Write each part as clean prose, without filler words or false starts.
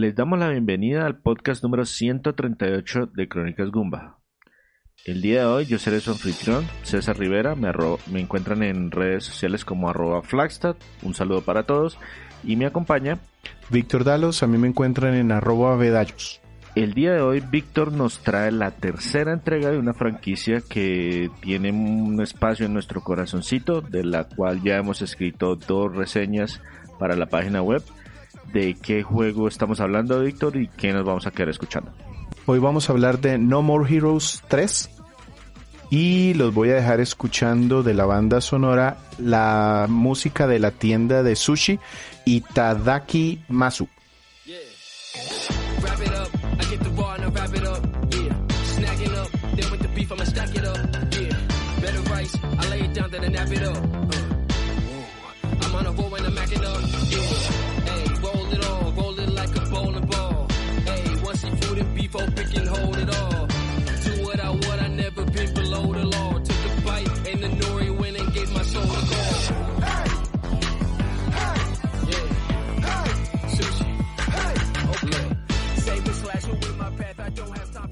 Les damos la bienvenida al podcast número 138 de Crónicas Goomba. El día de hoy yo seré su anfitrión, César Rivera. Me encuentran en redes sociales como @Flagstad. Un saludo para todos. Y me acompaña Víctor Dalos. A mí me encuentran en @Vedallos. El día de hoy Víctor nos trae la tercera entrega de una franquicia que tiene un espacio en nuestro corazoncito, de la cual ya hemos escrito 2 reseñas para la página web. ¿De qué juego estamos hablando, Víctor, y qué nos vamos a quedar escuchando? Hoy vamos a hablar de No More Heroes 3 y los voy a dejar escuchando de la banda sonora la música de la tienda de sushi Itadaki Masu.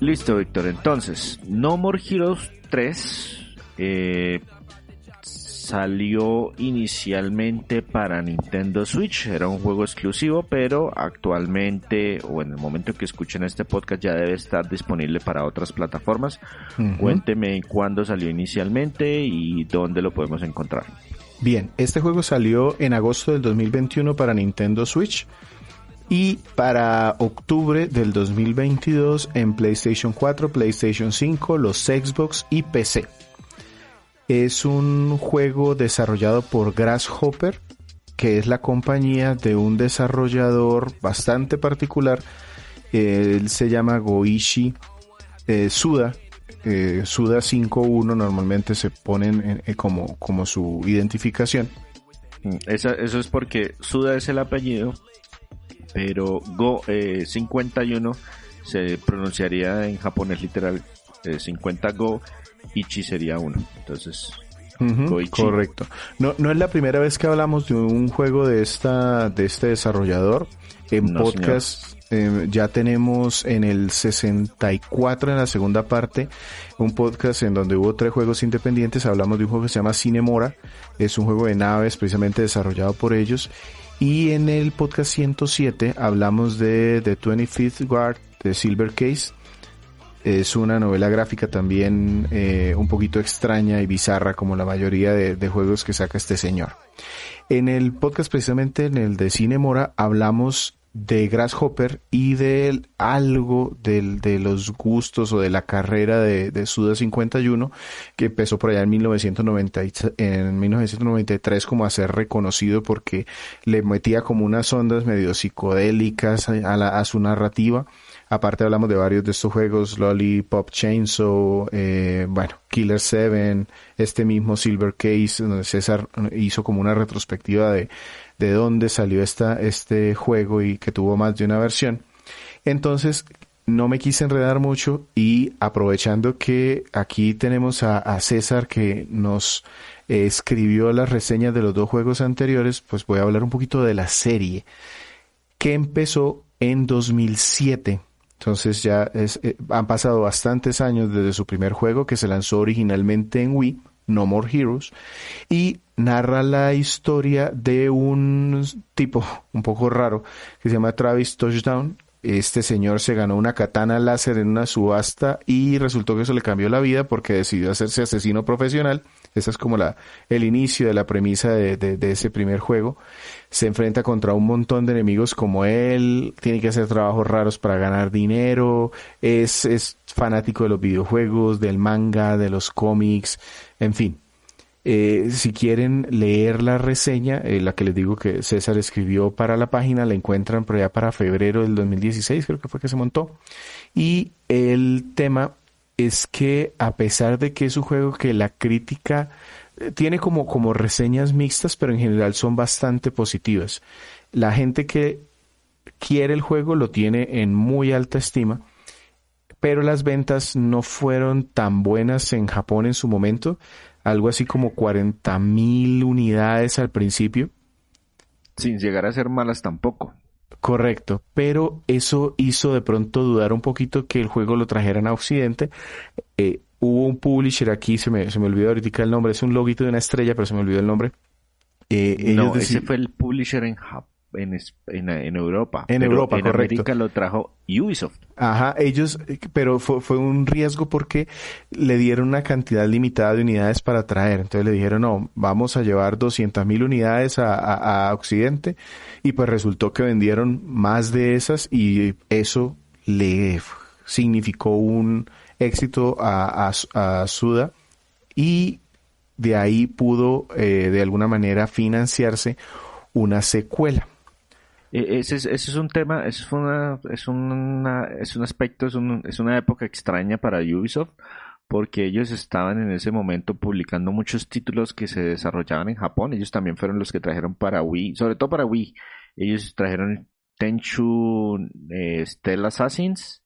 Listo, Víctor. Entonces, No More Heroes 3 salió inicialmente para Nintendo Switch. Era un juego exclusivo, pero actualmente, o en el momento en que escuchen este podcast, ya debe estar disponible para otras plataformas. Cuénteme cuándo salió inicialmente y dónde lo podemos encontrar. Bien, este juego salió en agosto del 2021 para Nintendo Switch y para octubre del 2022 en PlayStation 4, PlayStation 5, los Xbox y PC. Es un juego desarrollado por Grasshopper, que es la compañía de un desarrollador bastante particular. Él se llama Goichi Suda. Suda 5.1 normalmente se ponen como su identificación. Eso es porque Suda es el apellido, pero Go 51 se pronunciaría en japonés literal 50 Go, Ichi sería 1. Entonces, correcto. No es la primera vez que hablamos de un juego de este desarrollador. En podcast ya tenemos en el 64, en la segunda parte, un podcast en donde hubo 3 juegos independientes. Hablamos de un juego que se llama Cinemora. Es un juego de naves precisamente desarrollado por ellos. Y en el podcast 107 hablamos de The 25th Guard de Silver Case. Es una novela gráfica también un poquito extraña y bizarra, como la mayoría de juegos que saca este señor. En el podcast, precisamente en el de Cinemora, hablamos de Grasshopper y de algo de los gustos o de la carrera de Suda 51, que empezó por allá en 1993 como a ser reconocido porque le metía como unas ondas medio psicodélicas a su narrativa. Aparte hablamos de varios de estos juegos, Lollipop Chainsaw, Killer 7, este mismo Silver Case, donde César hizo como una retrospectiva de dónde salió este juego y que tuvo más de una versión. Entonces, no me quise enredar mucho y aprovechando que aquí tenemos a César que nos escribió las reseñas de los 2 juegos anteriores, pues voy a hablar un poquito de la serie, que empezó en 2007. Entonces ya han pasado bastantes años desde su primer juego, que se lanzó originalmente en Wii, No More Heroes, y narra la historia de un tipo un poco raro que se llama Travis Touchdown. Este señor se ganó una katana láser en una subasta y resultó que eso le cambió la vida porque decidió hacerse asesino profesional. Esa es como el inicio de la premisa de ese primer juego. Se enfrenta contra un montón de enemigos como él, tiene que hacer trabajos raros para ganar dinero, es fanático de los videojuegos, del manga, de los cómics, en fin. Si quieren leer la reseña, la que les digo que César escribió para la página, la encuentran por allá para febrero del 2016, creo que fue que se montó. Y el tema es que a pesar de que es un juego que la crítica tiene como reseñas mixtas, pero en general son bastante positivas. La gente que quiere el juego lo tiene en muy alta estima, pero las ventas no fueron tan buenas en Japón en su momento. Algo así como 40,000 unidades al principio. Sin llegar a ser malas tampoco. Correcto, pero eso hizo de pronto dudar un poquito que el juego lo trajeran a Occidente. Hubo un publisher aquí, se me olvidó ahorita el nombre, es un loguito de una estrella, pero se me olvidó el nombre. Ellos No, ese decían, fue el publisher en Europa, en pero Europa, en correcto. América lo trajo Ubisoft. Ajá, ellos, pero fue un riesgo porque le dieron una cantidad limitada de unidades para traer. Entonces le dijeron, no, vamos a llevar 200.000 unidades a Occidente. Y pues resultó que vendieron más de esas y eso le significó un éxito a Suda y de ahí pudo de alguna manera financiarse una secuela. Ese es un tema, es un aspecto, es una época extraña para Ubisoft, porque ellos estaban en ese momento publicando muchos títulos que se desarrollaban en Japón. Ellos también fueron los que trajeron para Wii, sobre todo para Wii. Ellos trajeron Tenchu, Steel Assassins,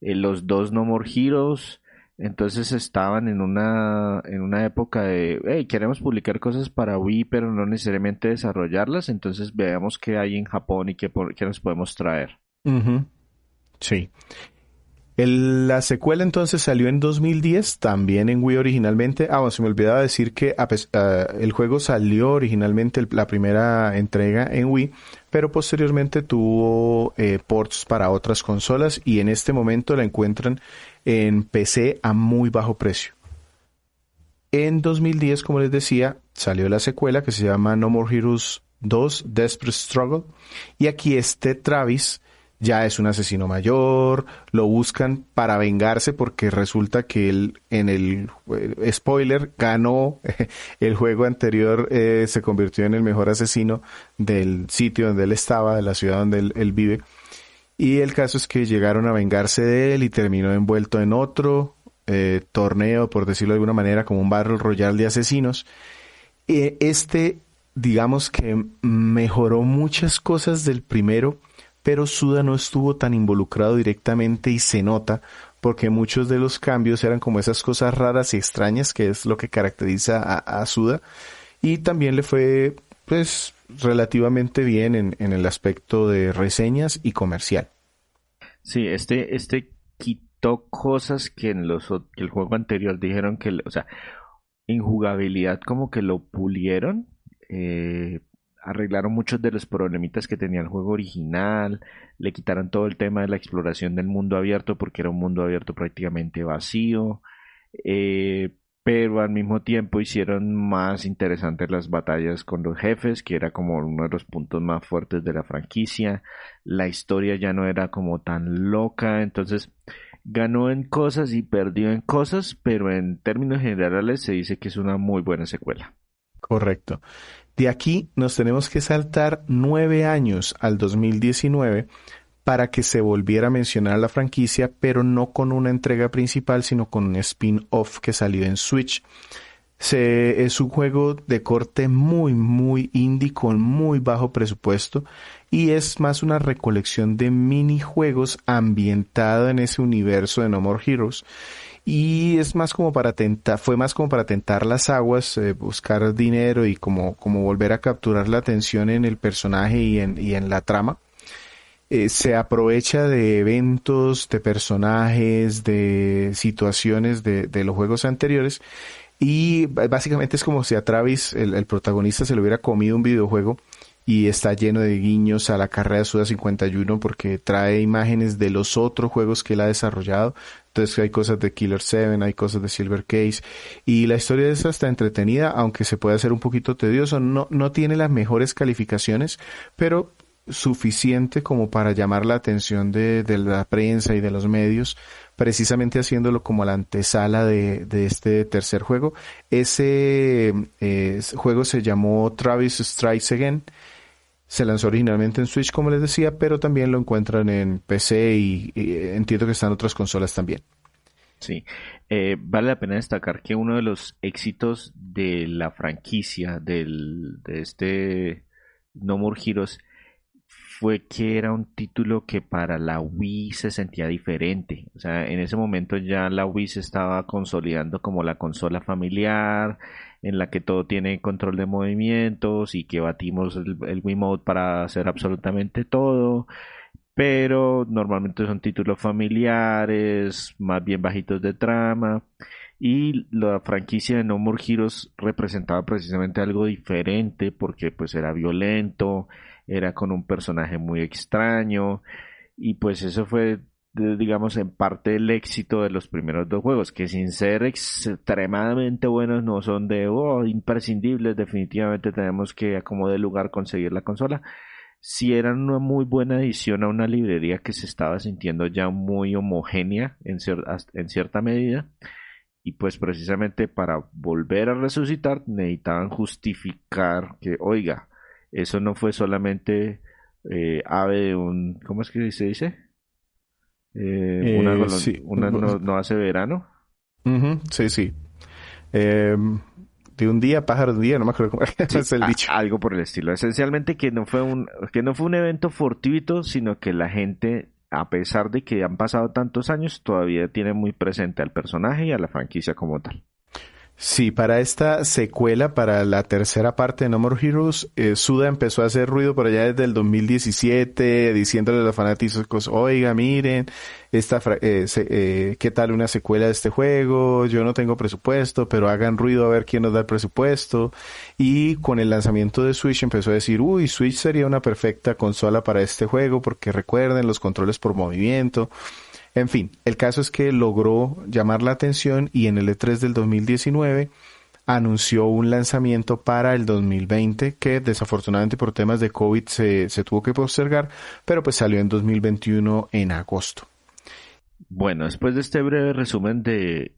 los dos No More Heroes. Entonces estaban en una época de, hey, queremos publicar cosas para Wii, pero no necesariamente desarrollarlas. Entonces veamos qué hay en Japón y qué nos podemos traer. Ujú, sí. La secuela entonces salió en 2010, también en Wii originalmente. Ah, bueno, se me olvidaba decir que el juego salió originalmente, la primera entrega en Wii, pero posteriormente tuvo ports para otras consolas y en este momento la encuentran en PC a muy bajo precio. En 2010, como les decía, salió la secuela que se llama No More Heroes 2 Desperate Struggle. Y aquí Travis ya es un asesino mayor, lo buscan para vengarse porque resulta que él en el spoiler ganó el juego anterior, se convirtió en el mejor asesino del sitio donde él estaba, de la ciudad donde él vive. Y el caso es que llegaron a vengarse de él y terminó envuelto en otro torneo, por decirlo de alguna manera, como un Battle Royale de asesinos. Digamos que mejoró muchas cosas del primero, pero Suda no estuvo tan involucrado directamente y se nota porque muchos de los cambios eran como esas cosas raras y extrañas que es lo que caracteriza a Suda y también le fue pues relativamente bien en el aspecto de reseñas y comercial. Sí, este quitó cosas que que el juego anterior dijeron que, o sea, en jugabilidad como que lo pulieron, eh, arreglaron muchos de los problemitas que tenía el juego original, le quitaron todo el tema de la exploración del mundo abierto porque era un mundo abierto prácticamente vacío, eh, pero al mismo tiempo hicieron más interesantes las batallas con los jefes, que era como uno de los puntos más fuertes de la franquicia. La historia ya no era como tan loca, entonces ganó en cosas y perdió en cosas, pero en términos generales se dice que es una muy buena secuela. Correcto. De aquí nos tenemos que saltar 9 años al 2019 para que se volviera a mencionar la franquicia, pero no con una entrega principal, sino con un spin-off que salió en Switch. Es un juego de corte muy indie con muy bajo presupuesto y es más una recolección de minijuegos ambientado en ese universo de No More Heroes y es más como para tentar, fue más como para tentar las aguas, buscar dinero y como volver a capturar la atención en el personaje y en la trama. Se aprovecha de eventos, de personajes, de situaciones de los juegos anteriores y básicamente es como si a Travis, el protagonista, se le hubiera comido un videojuego y está lleno de guiños a la carrera de Suda 51 porque trae imágenes de los otros juegos que él ha desarrollado. Entonces hay cosas de Killer 7, hay cosas de Silver Case y la historia es hasta entretenida, aunque se puede hacer un poquito tedioso. No tiene las mejores calificaciones, pero suficiente como para llamar la atención de la prensa y de los medios, precisamente haciéndolo como la antesala de este tercer juego. Ese juego se llamó Travis Strikes Again. Se lanzó originalmente en Switch, como les decía, pero también lo encuentran en PC y entiendo que están otras consolas también. Sí, vale la pena destacar que uno de los éxitos de la franquicia de este No More Heroes fue que era un título que para la Wii se sentía diferente. O sea, en ese momento ya la Wii se estaba consolidando como la consola familiar, en la que todo tiene control de movimientos y que batimos el Wiimote para hacer absolutamente todo. Pero normalmente son títulos familiares, más bien bajitos de trama. Y la franquicia de No More Heroes representaba precisamente algo diferente porque pues era violento, era con un personaje muy extraño y pues eso fue digamos en parte el éxito de los primeros dos juegos que sin ser extremadamente buenos no son de imprescindibles, definitivamente tenemos que a como de lugar conseguir la consola. Si eran una muy buena adición a una librería que se estaba sintiendo ya muy homogénea en cierta medida y pues precisamente para volver a resucitar necesitaban justificar que, oiga, eso no fue solamente ave de un, ¿cómo es que se dice? Sí. Una no hace verano. Ujú, sí, sí. De un día, pájaro de un día, no me acuerdo cómo Sí, es el dicho. algo por el estilo. Esencialmente que no fue un evento fortuito, sino que la gente, a pesar de que han pasado tantos años, todavía tiene muy presente al personaje y a la franquicia como tal. Sí, para esta secuela, para la tercera parte de No More Heroes, Suda empezó a hacer ruido por allá desde el 2017, diciéndole a los fanáticos, oiga, miren, ¿qué tal una secuela de este juego? Yo no tengo presupuesto, pero hagan ruido a ver quién nos da el presupuesto. Y con el lanzamiento de Switch empezó a decir, uy, Switch sería una perfecta consola para este juego, porque recuerden los controles por movimiento. En fin, el caso es que logró llamar la atención y en el E3 del 2019 anunció un lanzamiento para el 2020 que desafortunadamente por temas de COVID se tuvo que postergar, pero pues salió en 2021 en agosto. Bueno, después de este breve resumen de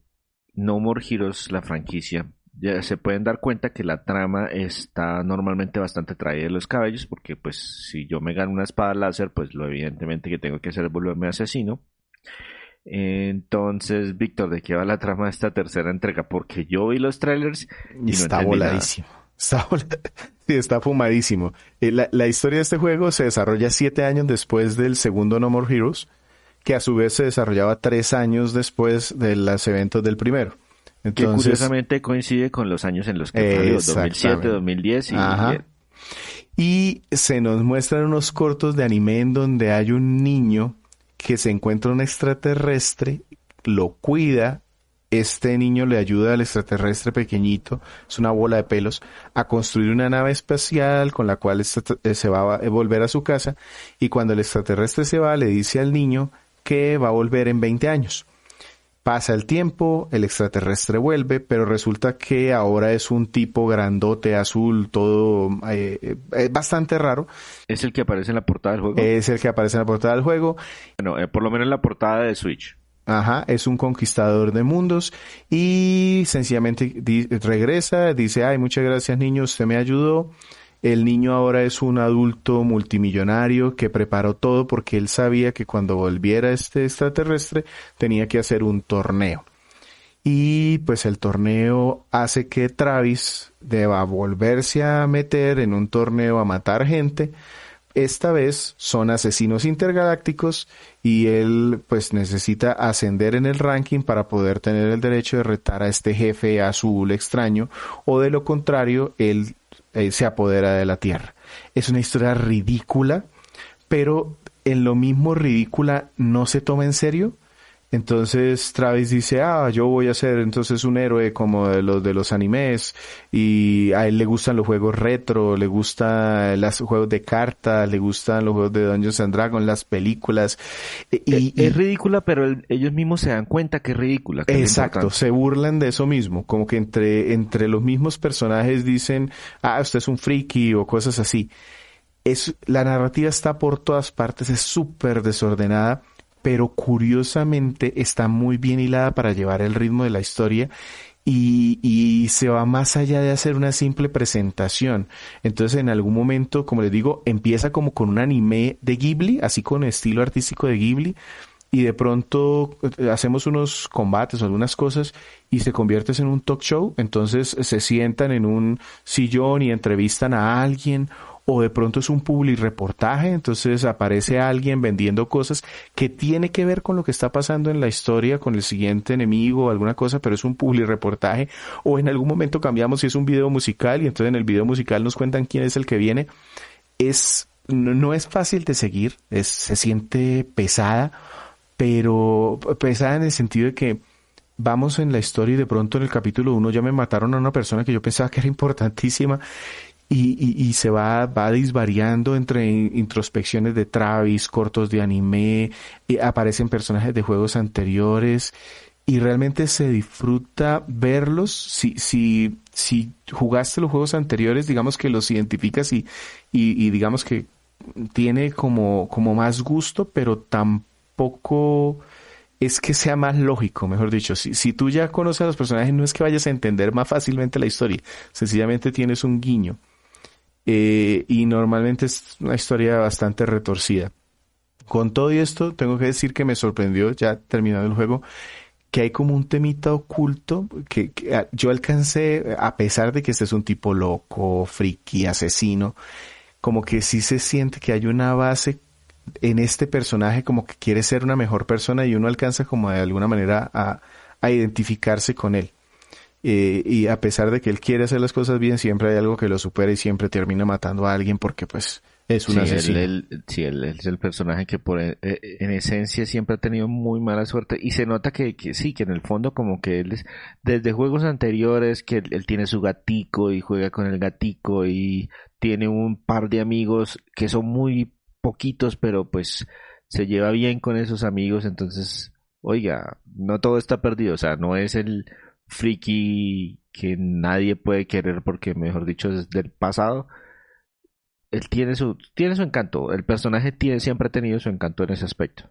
No More Heroes, la franquicia, ya se pueden dar cuenta que la trama está normalmente bastante traída de los cabellos, porque pues si yo me gano una espada láser, pues lo evidentemente que tengo que hacer es volverme asesino. Entonces, Víctor, ¿de qué va la trama de esta tercera entrega? Porque yo vi los trailers y no Está entendí nada. voladísimo. Sí, está fumadísimo. La historia de este juego se desarrolla 7 años después del segundo No More Heroes, que a su vez se desarrollaba 3 años después de los eventos del primero. Que Entonces, curiosamente coincide con los años en los que salió, 2007, 2010 y ajá. Y se nos muestran unos cortos de anime en donde hay un niño que se encuentra un extraterrestre, lo cuida, este niño le ayuda al extraterrestre pequeñito, es una bola de pelos, a construir una nave espacial con la cual se va a volver a su casa, y cuando el extraterrestre se va le dice al niño que va a volver en 20 años. Pasa el tiempo, el extraterrestre vuelve, pero resulta que ahora es un tipo grandote, azul, todo bastante raro. ¿Es el que aparece en la portada del juego? Es el que aparece en la portada del juego. Bueno, por lo menos en la portada de Switch. Ajá, es un conquistador de mundos y sencillamente regresa, dice, ay, muchas gracias niño, usted me ayudó. El niño ahora es un adulto multimillonario que preparó todo porque él sabía que cuando volviera este extraterrestre tenía que hacer un torneo. Y pues el torneo hace que Travis deba volverse a meter en un torneo a matar gente. Esta vez son asesinos intergalácticos y él pues necesita ascender en el ranking para poder tener el derecho de retar a este jefe azul extraño, o de lo contrario él se apodera de la Tierra. Es una historia ridícula, pero en lo mismo ridícula no se toma en serio. Entonces Travis dice, yo voy a ser entonces un héroe como de los animes, y a él le gustan los juegos retro, le gustan los juegos de cartas, le gustan los juegos de Dungeons and Dragons, las películas. Es ridícula, pero ellos mismos se dan cuenta que es ridícula. Que exacto, se burlan de eso mismo, como que entre los mismos personajes dicen, usted es un friki o cosas así. La narrativa está por todas partes, es súper desordenada, pero curiosamente está muy bien hilada para llevar el ritmo de la historia y se va más allá de hacer una simple presentación. Entonces en algún momento, como les digo, empieza como con un anime de Ghibli, así con estilo artístico de Ghibli, y de pronto hacemos unos combates o algunas cosas y se convierte en un talk show. Entonces se sientan en un sillón y entrevistan a alguien, o de pronto es un publireportaje, entonces aparece alguien vendiendo cosas que tiene que ver con lo que está pasando en la historia, con el siguiente enemigo o alguna cosa, pero es un publireportaje, o en algún momento cambiamos y es un video musical y entonces en el video musical nos cuentan quién es el que viene. No es fácil de seguir, se siente pesada, pero pesada en el sentido de que vamos en la historia y de pronto en el capítulo 1 ya me mataron a una persona que yo pensaba que era importantísima y se va disvariando entre introspecciones de Travis, cortos de anime, y aparecen personajes de juegos anteriores y realmente se disfruta verlos. Si jugaste los juegos anteriores, digamos que los identificas y digamos que tiene como más gusto, pero tampoco es que sea más lógico, mejor dicho. Si tú ya conoces a los personajes, no es que vayas a entender más fácilmente la historia, sencillamente tienes un guiño. Y normalmente es una historia bastante retorcida. Con todo y esto, tengo que decir que me sorprendió, ya terminado el juego, que hay como un temita oculto que yo alcancé, a pesar de que este es un tipo loco, friki, asesino, como que sí se siente que hay una base en este personaje como que quiere ser una mejor persona y uno alcanza como de alguna manera a identificarse con él. Y a pesar de que él quiere hacer las cosas bien, siempre hay algo que lo supera y siempre termina matando a alguien porque pues es un Sí, asesino. él es el personaje que en esencia siempre ha tenido muy mala suerte y se nota que sí, que en el fondo como que él es, desde juegos anteriores, que él tiene su gatico y juega con el gatico y tiene un par de amigos que son muy poquitos, pero pues se lleva bien con esos amigos, entonces, oiga, no todo está perdido, o sea, no es el friki que nadie puede querer porque, mejor dicho, es del pasado. Él tiene su encanto. El personaje siempre ha tenido su encanto en ese aspecto.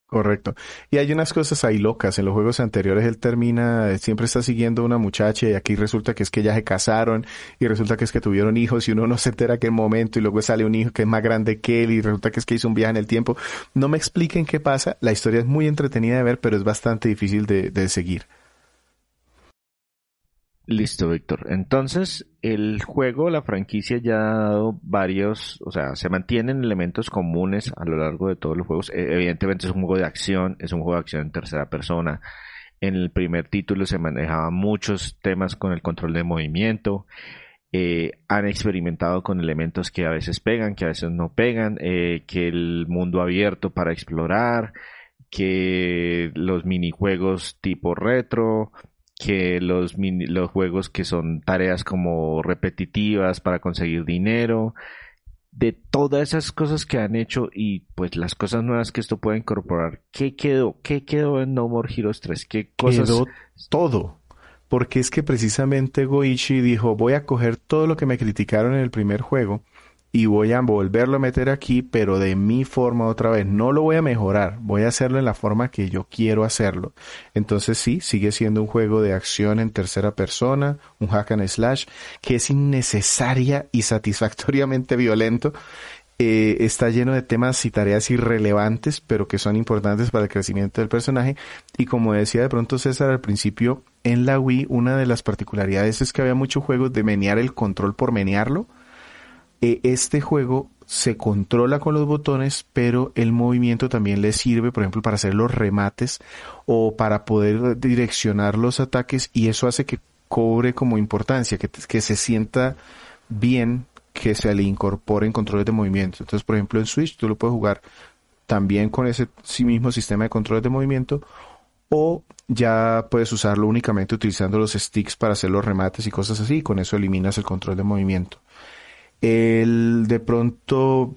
Correcto. Y hay unas cosas ahí locas. En los juegos anteriores él termina, siempre está siguiendo a una muchacha y aquí resulta que es que ya se casaron y resulta que es que tuvieron hijos y uno no se entera qué momento y luego sale un hijo que es más grande que él y resulta que es que hizo un viaje en el tiempo. No me expliquen qué pasa. La historia es muy entretenida de ver, pero es bastante difícil de seguir. Listo, Víctor. Entonces, el juego, la franquicia ya ha dado varios, o sea, se mantienen elementos comunes a lo largo de todos los juegos. Evidentemente es un juego de acción, es un juego de acción en tercera persona. En el primer título se manejaban muchos temas con el control de movimiento. Han experimentado con elementos que a veces pegan, que a veces no pegan, que el mundo abierto para explorar, que los minijuegos tipo retro, que los juegos que son tareas como repetitivas para conseguir dinero, de todas esas cosas que han hecho y pues las cosas nuevas que esto puede incorporar. ¿Qué quedó? ¿Qué quedó en No More Heroes 3? ¿Qué cosas? Quedó todo. Porque es que precisamente Goichi dijo, voy a coger todo lo que me criticaron en el primer juego y voy a volverlo a meter aquí, pero de mi forma otra vez. No lo voy a mejorar, voy a hacerlo en la forma que yo quiero hacerlo. Entonces sí, sigue siendo un juego de acción en tercera persona, un hack and slash, que es innecesaria y satisfactoriamente violento. Está lleno de temas y tareas irrelevantes, pero que son importantes para el crecimiento del personaje. Y como decía de pronto César al principio, en la Wii una de las particularidades es que había muchos juegos de menear el control por menearlo. Este juego se controla con los botones, pero el movimiento también le sirve, por ejemplo, para hacer los remates o para poder direccionar los ataques y eso hace que cobre como importancia, que se sienta bien que se le incorporen controles de movimiento. Entonces, por ejemplo, en Switch tú lo puedes jugar también con ese sí mismo sistema de controles de movimiento o ya puedes usarlo únicamente utilizando los sticks para hacer los remates y cosas así y con eso eliminas el control de movimiento. El de pronto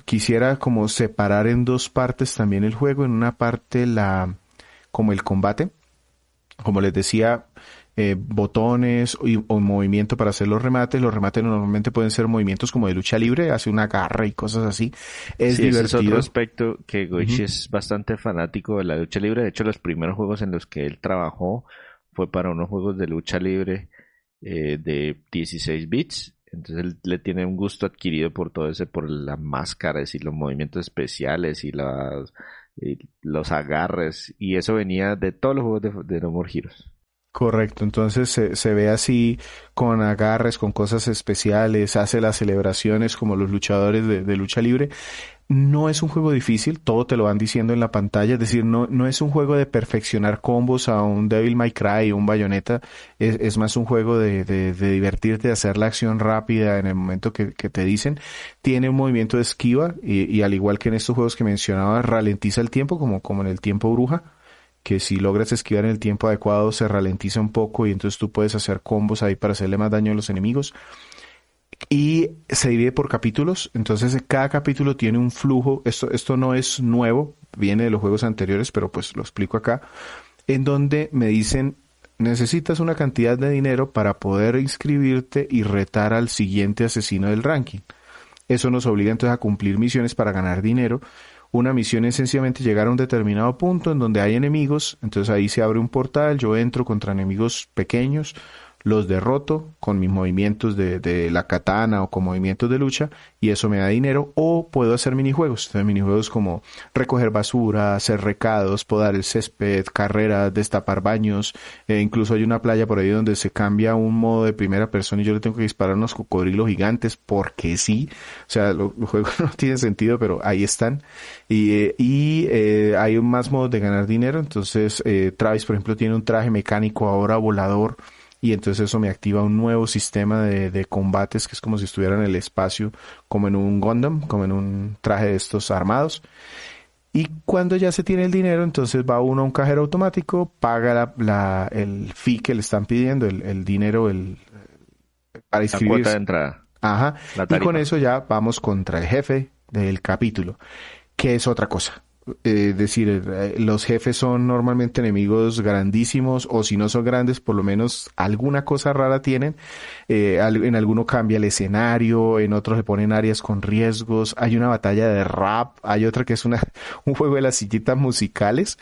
quisiera como separar en dos partes también el juego, en una parte como el combate, como les decía, botones o movimiento para hacer los remates. Los remates normalmente pueden ser movimientos como de lucha libre, hace una garra y cosas así. Es Sí, ese es divertido. otro aspecto que Goichi Ujú. es bastante fanático de la lucha libre. De hecho, los primeros juegos en los que él trabajó fue para unos juegos de lucha libre de 16 bits. Entonces él le tiene un gusto adquirido por todo ese, por las máscaras y los movimientos especiales y los agarres. Y eso venía de todos los juegos de No More Heroes. Correcto, entonces se ve así con agarres, con cosas especiales, hace las celebraciones como los luchadores de lucha libre. No es un juego difícil, todo te lo van diciendo en la pantalla, es decir, no es un juego de perfeccionar combos a un Devil May Cry o un Bayonetta, es más un juego de divertirte, de hacer la acción rápida en el momento que te dicen. Tiene un movimiento de esquiva y al igual que en estos juegos que mencionaba, ralentiza el tiempo como en el tiempo bruja, que si logras esquivar en el tiempo adecuado se ralentiza un poco y entonces tú puedes hacer combos ahí para hacerle más daño a los enemigos. Y se divide por capítulos, entonces cada capítulo tiene un flujo, esto no es nuevo, viene de los juegos anteriores, pero pues lo explico acá, en donde me dicen, necesitas una cantidad de dinero para poder inscribirte y retar al siguiente asesino del ranking. Eso nos obliga entonces a cumplir misiones para ganar dinero. Una misión es sencillamente llegar a un determinado punto en donde hay enemigos, entonces ahí se abre un portal, yo entro contra enemigos pequeños, los derroto con mis movimientos de la katana o con movimientos de lucha y eso me da dinero, o puedo hacer minijuegos. Entonces minijuegos como recoger basura, hacer recados, podar el césped, carreras, destapar baños, incluso hay una playa por ahí donde se cambia un modo de primera persona y yo le tengo que disparar unos cocodrilos gigantes porque sí, o sea, los juegos no tienen sentido, pero ahí están. Y hay más modos de ganar dinero, entonces Travis por ejemplo tiene un traje mecánico ahora volador y entonces eso me activa un nuevo sistema de combates que es como si estuviera en el espacio, como en un Gundam, como en un traje de estos armados. Y cuando ya se tiene el dinero, entonces va uno a un cajero automático, paga el fee que le están pidiendo, el dinero para La cuota de inscribirse. entrada, Ajá. la Y con tarifa. eso ya vamos contra el jefe del capítulo, que es otra cosa. Es decir, los jefes son normalmente enemigos grandísimos o si no son grandes, por lo menos alguna cosa rara tienen. En alguno cambia el escenario, en otros le ponen áreas con riesgos. Hay una batalla de rap, hay otra que es un juego de las sillitas musicales,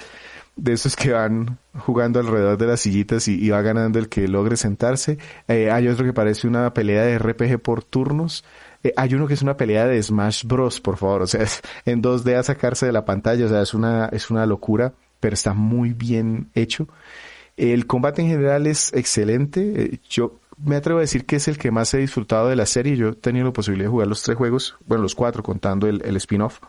de esos que van jugando alrededor de las sillitas y va ganando el que logre sentarse. Hay otro que parece una pelea de RPG por turnos. Hay uno que es una pelea de Smash Bros, por favor, o sea, es en 2D a sacarse de la pantalla, o sea, es una locura, pero está muy bien hecho. El combate en general es excelente. Yo me atrevo a decir que es el que más he disfrutado de la serie. Yo he tenido la posibilidad de jugar los 3 juegos, bueno, los 4 contando el spin-off.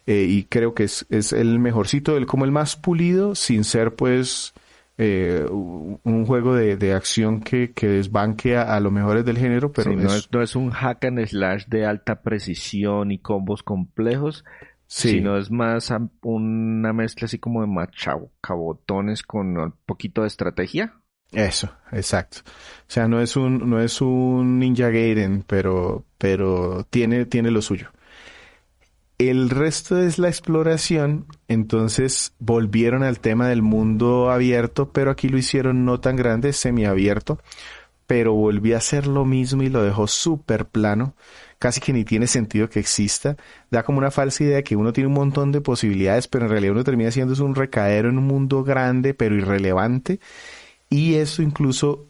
Y creo que es el mejorcito, como el más pulido, sin ser pues un juego de acción que desbanque a los mejores del género, pero Sí, no es un hack and slash de alta precisión y combos complejos, sí, sino es más una mezcla así como de machacabotones con un poquito de estrategia. eso, exacto. O sea, no es un Ninja Gaiden, pero tiene lo suyo. El resto es la exploración, entonces volvieron al tema del mundo abierto, pero aquí lo hicieron no tan grande, semiabierto, pero volví a hacer lo mismo y lo dejó súper plano, casi que ni tiene sentido que exista, da como una falsa idea de que uno tiene un montón de posibilidades, pero en realidad uno termina siendo es un recadero en un mundo grande, pero irrelevante, y eso incluso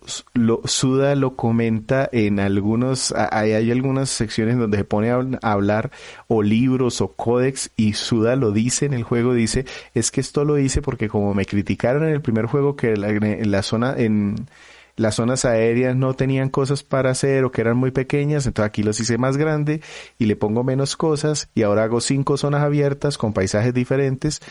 Suda lo comenta en hay algunas secciones donde se pone a hablar o libros o códex y Suda lo dice en el juego, dice, es que esto lo hice porque como me criticaron en el primer juego que en las zonas aéreas no tenían cosas para hacer o que eran muy pequeñas, entonces aquí los hice más grande y le pongo menos cosas y ahora hago 5 zonas abiertas con paisajes diferentes.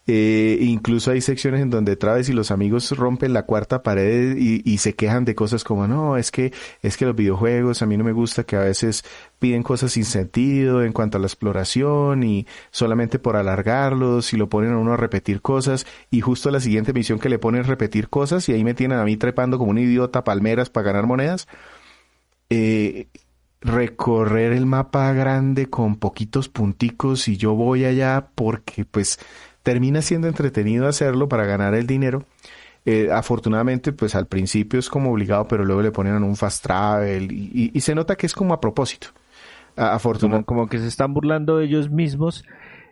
Incluso hay secciones en donde Travis y los amigos rompen la cuarta pared y se quejan de cosas como, no, es que los videojuegos a mí no me gusta que a veces piden cosas sin sentido en cuanto a la exploración y solamente por alargarlos y lo ponen a uno a repetir cosas y justo la siguiente misión que le ponen es repetir cosas y ahí me tienen a mí trepando como un idiota palmeras para ganar monedas. Eh, Recorrer el mapa grande con poquitos punticos y yo voy allá porque pues termina siendo entretenido hacerlo para ganar el dinero. Afortunadamente pues al principio es como obligado pero luego le ponen en un fast travel y se nota que es como a propósito. Como, Afortunadamente. como que se están burlando de ellos mismos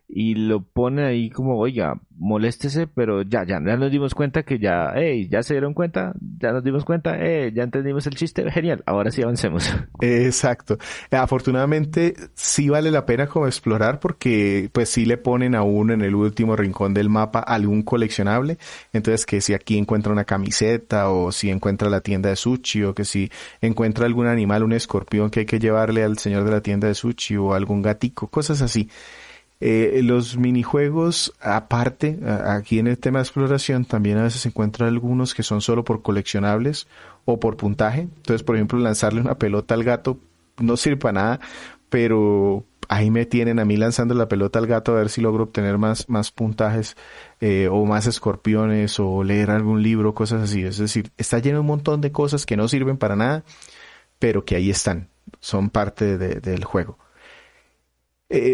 y lo pone ahí como, oiga, moléstese, pero ya nos dimos cuenta que ya, hey, ya se dieron cuenta, ya nos dimos cuenta, ya entendimos el chiste, genial, ahora sí avancemos. Exacto. Afortunadamente sí vale la pena como explorar porque pues sí le ponen a uno en el último rincón del mapa algún coleccionable. Entonces que si aquí encuentra una camiseta o si encuentra la tienda de sushi o que si encuentra algún animal, un escorpión que hay que llevarle al señor de la tienda de sushi o algún gatico, cosas así. Los minijuegos, aparte, aquí en el tema de exploración, también a veces se encuentran algunos que son solo por coleccionables o por puntaje. Entonces, por ejemplo, lanzarle una pelota al gato no sirve para nada, pero ahí me tienen a mí lanzando la pelota al gato a ver si logro obtener más puntajes o más escorpiones o leer algún libro, cosas así. Es decir, está lleno de un montón de cosas que no sirven para nada, pero que ahí están, son parte del juego.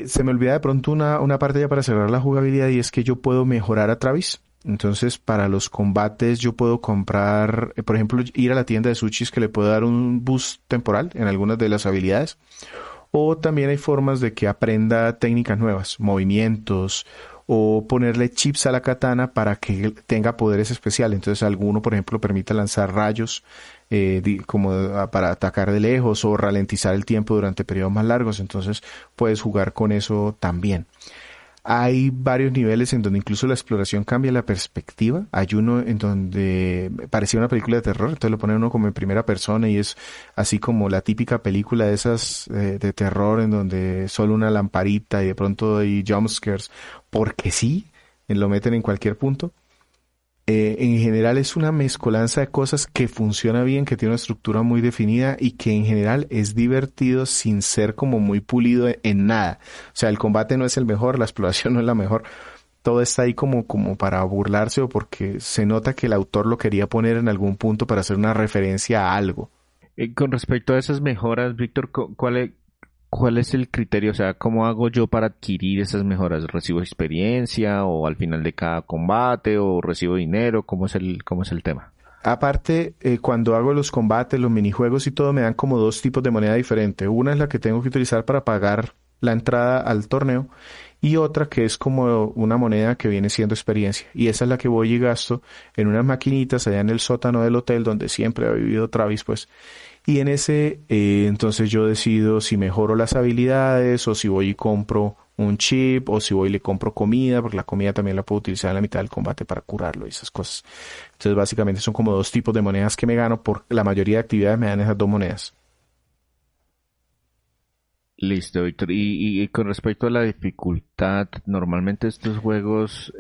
Se me olvida de pronto una parte ya para cerrar la jugabilidad y es que yo puedo mejorar a Travis. Entonces, para los combates yo puedo comprar, por ejemplo, ir a la tienda de sushis que le puedo dar un boost temporal en algunas de las habilidades. O también hay formas de que aprenda técnicas nuevas, movimientos, o ponerle chips a la katana para que tenga poderes especiales. Entonces, alguno, por ejemplo, permite lanzar rayos como para atacar de lejos o ralentizar el tiempo durante periodos más largos. Entonces, puedes jugar con eso también. Hay varios niveles en donde incluso la exploración cambia la perspectiva. Hay uno en donde parecía una película de terror, entonces lo pone uno como en primera persona y es así como la típica película de esas de terror en donde solo una lamparita y de pronto hay jumpscares, porque sí, lo meten en cualquier punto. En general es una mezcolanza de cosas que funciona bien, que tiene una estructura muy definida y que en general es divertido sin ser como muy pulido en nada. O sea, el combate no es el mejor, la exploración no es la mejor. Todo está ahí como para burlarse o porque se nota que el autor lo quería poner en algún punto para hacer una referencia a algo. Con respecto a esas mejoras, Víctor, ¿cuál es el criterio? O sea, ¿cómo hago yo para adquirir esas mejoras? ¿Recibo experiencia o al final de cada combate o recibo dinero? Cómo es el tema? Aparte, cuando hago los combates, los minijuegos y todo, me dan como dos tipos de moneda diferente. Una es la que tengo que utilizar para pagar la entrada al torneo y otra que es como una moneda que viene siendo experiencia. Y esa es la que voy y gasto en unas maquinitas allá en el sótano del hotel donde siempre ha vivido Travis, pues. Y en ese, entonces yo decido si mejoro las habilidades o si voy y compro un chip o si voy y le compro comida, porque la comida también la puedo utilizar en la mitad del combate para curarlo y esas cosas. Entonces básicamente son como dos tipos de monedas que me gano, por la mayoría de actividades me dan esas dos monedas. Listo, Víctor. Y con respecto a la dificultad, normalmente estos juegos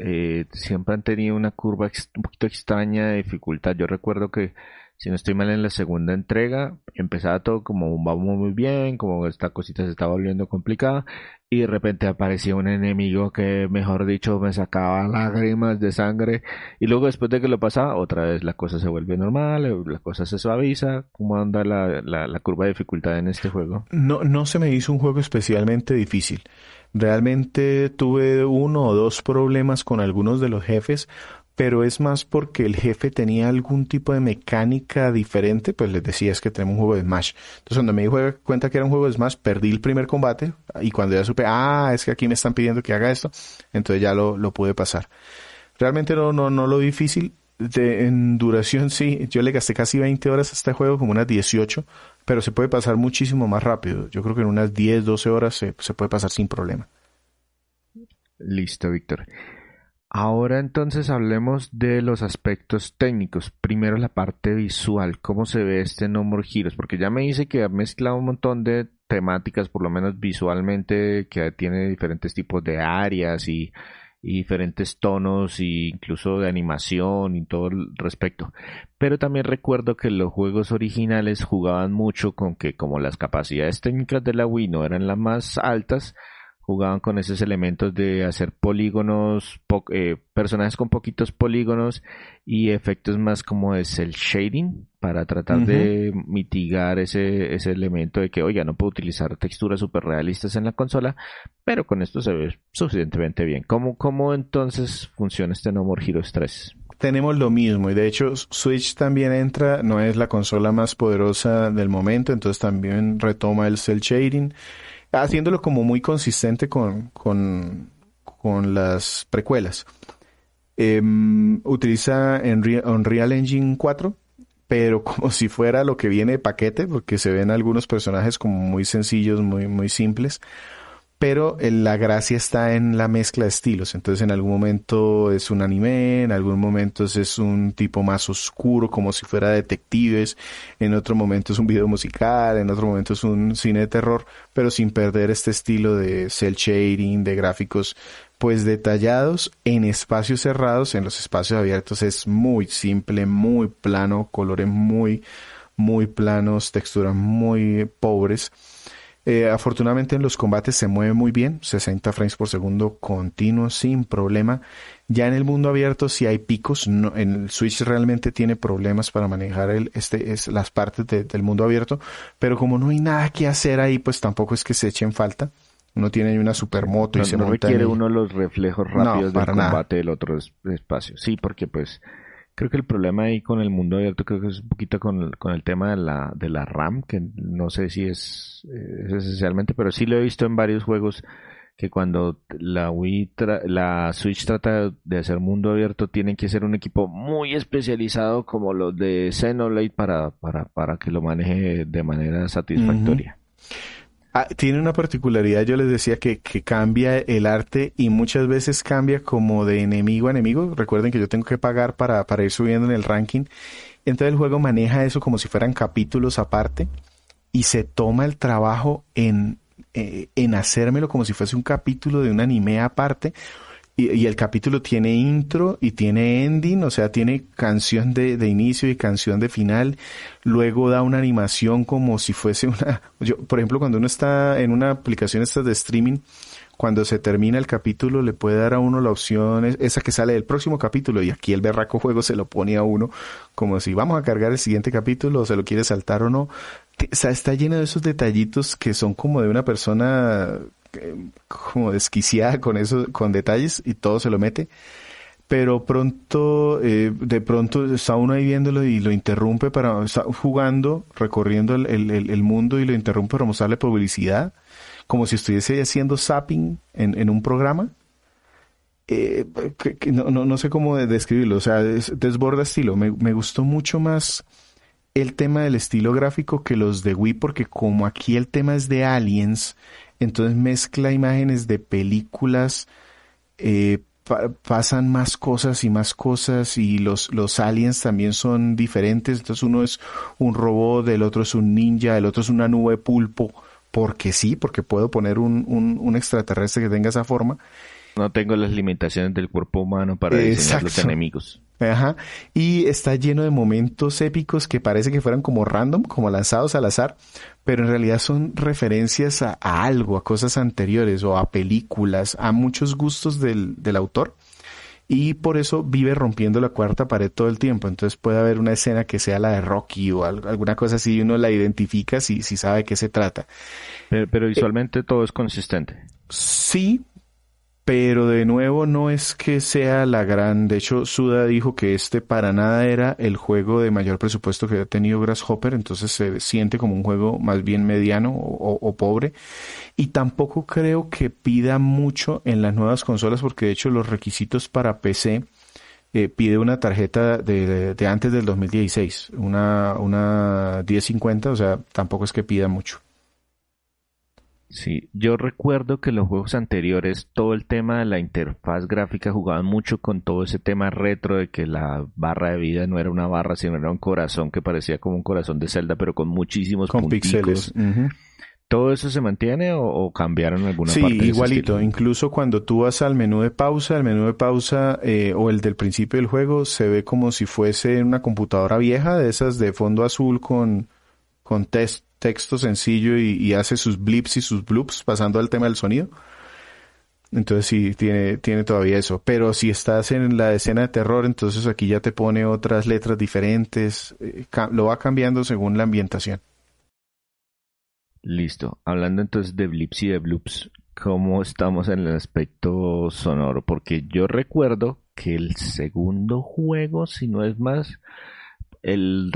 siempre han tenido una curva un poquito extraña de dificultad. Yo recuerdo que, si no estoy mal, en la segunda entrega empezaba todo como va muy bien, como esta cosita se estaba volviendo complicada, y de repente aparecía un enemigo que, mejor dicho, me sacaba lágrimas de sangre, y luego después de que lo pasaba, otra vez la cosa se vuelve normal, la cosa se suaviza. ¿Cómo anda la curva de dificultad en este juego? No se me hizo un juego especialmente difícil. Realmente tuve uno o dos problemas con algunos de los jefes, pero es más porque el jefe tenía algún tipo de mecánica diferente. Pues les decía, es que tenemos un juego de Smash. Entonces cuando me di cuenta que era un juego de Smash, perdí el primer combate y cuando ya supe, es que aquí me están pidiendo que haga esto, entonces ya lo pude pasar. Realmente no lo difícil. En duración sí, yo le gasté casi 20 horas a este juego, como unas 18, pero se puede pasar muchísimo más rápido. Yo creo que en unas 10, 12 horas se puede pasar sin problema. Listo, Víctor. Ahora entonces hablemos de los aspectos técnicos. Primero la parte visual, ¿cómo se ve este No More Heroes? Porque ya me dice que ha mezclado un montón de temáticas, por lo menos visualmente, que tiene diferentes tipos de áreas y diferentes tonos e incluso de animación y todo el respecto. Pero también recuerdo que los juegos originales jugaban mucho con que, como las capacidades técnicas de la Wii no eran las más altas, jugaban con esos elementos de hacer polígonos, personajes con poquitos polígonos y efectos más como de cel shading para tratar Ujú. de mitigar ese elemento de que, oiga, no puedo utilizar texturas super realistas en la consola, pero con esto se ve suficientemente bien. ¿Cómo entonces funciona este No More Heroes 3? Tenemos lo mismo y de hecho Switch también entra, no es la consola más poderosa del momento, entonces también retoma el cel shading, haciéndolo como muy consistente con con las precuelas. Utiliza Unreal Engine 4, pero como si fuera lo que viene de paquete, porque se ven algunos personajes como muy sencillos, muy, muy simples. Pero la gracia está en la mezcla de estilos. Entonces en algún momento es un anime, en algún momento es un tipo más oscuro, como si fuera detectives, en otro momento es un video musical, en otro momento es un cine de terror, pero sin perder este estilo de cel shading, de gráficos pues detallados en espacios cerrados. En los espacios abiertos es muy simple, muy plano, colores muy, muy planos, texturas muy pobres. Afortunadamente en los combates se mueve muy bien, 60 frames por segundo continuos sin problema. Ya en el mundo abierto sí hay picos, no, en el Switch realmente tiene problemas para manejar las partes del mundo abierto, pero como no hay nada que hacer ahí, pues tampoco es que se echen falta. Uno tiene ahí una supermoto y No, se no monta requiere uno los reflejos No, rápidos del para nada. combate del otro espacio. Sí, porque pues creo que el problema ahí con el mundo abierto creo que es un poquito con el tema de la RAM, que no sé si es esencialmente, pero sí lo he visto en varios juegos que cuando la Switch trata de hacer mundo abierto tienen que ser un equipo muy especializado como los de Xenoblade para que lo maneje de manera Ujú. satisfactoria. Tiene una particularidad, yo les decía que cambia el arte y muchas veces cambia como de enemigo a enemigo. Recuerden que yo tengo que pagar para ir subiendo en el ranking. Entonces el juego maneja eso como si fueran capítulos aparte y se toma el trabajo en hacérmelo como si fuese un capítulo de un anime aparte. Y el capítulo tiene intro y tiene ending, o sea, tiene canción de inicio y canción de final. Luego da una animación como si fuese una... por ejemplo, cuando uno está en una aplicación estas de streaming, cuando se termina el capítulo le puede dar a uno la opción esa que sale del próximo capítulo, y aquí el berraco juego se lo pone a uno como si vamos a cargar el siguiente capítulo o se lo quiere saltar o no. O sea, está lleno de esos detallitos que son como de una persona como desquiciada con eso, con detalles, y todo se lo mete. Pero pronto, de pronto está uno ahí viéndolo y lo interrumpe está jugando, recorriendo el mundo, y lo interrumpe para mostrarle publicidad, como si estuviese haciendo zapping en un programa. Que no sé cómo describirlo, o sea, desborda estilo. Me gustó mucho más el tema del estilo gráfico que los de Wii, porque como aquí el tema es de aliens, entonces mezcla imágenes de películas, pasan más cosas, y los aliens también son diferentes. Entonces uno es un robot, el otro es un ninja, el otro es una nube pulpo, porque sí, porque puedo poner un extraterrestre que tenga esa forma. No tengo las limitaciones del cuerpo humano para diseñar los Exacto. enemigos. Ajá. Y está lleno de momentos épicos que parece que fueran como random, como lanzados al azar, pero en realidad son referencias a algo, a cosas anteriores o a películas, a muchos gustos del autor. Y por eso vive rompiendo la cuarta pared todo el tiempo. Entonces puede haber una escena que sea la de Rocky o alguna cosa así, y uno la identifica si sabe de qué se trata. Pero Eh, visualmente todo es consistente. sí, pero de nuevo no es que sea la gran... De hecho, Suda dijo que este para nada era el juego de mayor presupuesto que ha tenido Grasshopper, entonces se siente como un juego más bien mediano o pobre. Y tampoco creo que pida mucho en las nuevas consolas, porque de hecho los requisitos para PC pide una tarjeta de antes del 2016, una 1050, o sea, tampoco es que pida mucho. Sí, yo recuerdo que los juegos anteriores, todo el tema de la interfaz gráfica jugaban mucho con todo ese tema retro de que la barra de vida no era una barra, sino era un corazón que parecía como un corazón de Zelda, pero con muchísimos Con píxeles. punticos. Ujú. ¿Todo eso se mantiene o cambiaron alguna Sí, parte de ese estilo? igualito. Incluso cuando tú vas al menú de pausa, o el del principio del juego se ve como si fuese una computadora vieja, de esas de fondo azul con texto sencillo, y hace sus blips y sus bloops pasando al tema del sonido. Entonces sí, tiene todavía eso. Pero si estás en la escena de terror, entonces aquí ya te pone otras letras diferentes. Lo va cambiando según la ambientación. Listo. Hablando entonces de blips y de bloops, ¿cómo estamos en el aspecto sonoro? Porque yo recuerdo que el segundo juego, si no es más, el